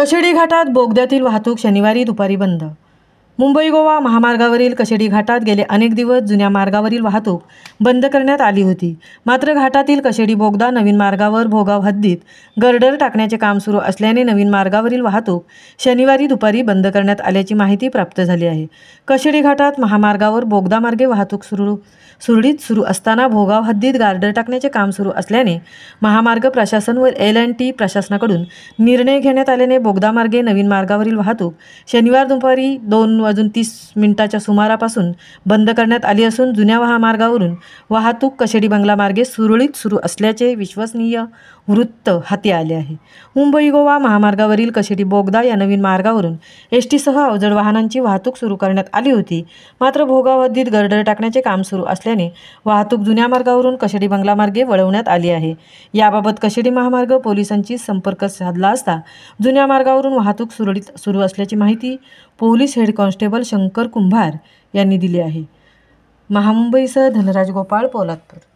कशेडी घाटात बोगद्यातील वाहतूक शनिवारी दुपारी बंद. मुंबई गोवा महामार्गावरील कशेडी घाटात गेले अनेक दिवस जुन्या मार्गावरील वाहतूक बंद करण्यात आली होती. मात्र घाटातील कशेडी बोगदा नवीन मार्गावर भोगाव हद्दीत गर्डर टाकण्याचे काम सुरू असल्याने नवीन मार्गावरील वाहतूक शनिवारी दुपारी बंद करण्यात आल्याची माहिती प्राप्त झाली आहे. कशेडी घाटात महामार्गावर बोगदामार्गे वाहतूक सुरळीत सुरू असताना भोगाव हद्दीत गार्डर टाकण्याचे काम सुरू असल्याने महामार्ग प्रशासन व L&T प्रशासनाकडून निर्णय घेण्यात आल्याने बोगदामार्गे नवीन मार्गावरील वाहतूक शनिवार दुपारी 2:30 सुमारापासून बंद करण्यात आली असून जुन्या महामार्गावरून वाहतूक कशेडी बंगला मार्गे सुरळीत सुरू असल्याचे विश्वसनीय वृत्त हाती आले आहे. मुंबई गोवा महामार्गावरील कशेडी बोगदा या नवीन मार्गावरून ST सह अवजड वाहनांची वाहतूक सुरू करण्यात आली होती. मात्र भोगाव हद्दीत गर्डर टाकण्याचे काम सुरू असल्याने वाहतूक जुन्या मार्गावरून कशेडी बंगला मार्गे वळवण्यात आली आहे. याबाबत कशेडी महामार्ग पोलिसांशी संपर्क साधला असता जुन्या मार्गावरून वाहतूक सुरळीत सुरू असल्याची माहिती पोलीस हेड कॉन्स्टेबल शंकर कुंभार यांनी दिली आहे. महामुंबईसह धनराज गोपाळ, पोलादपूर.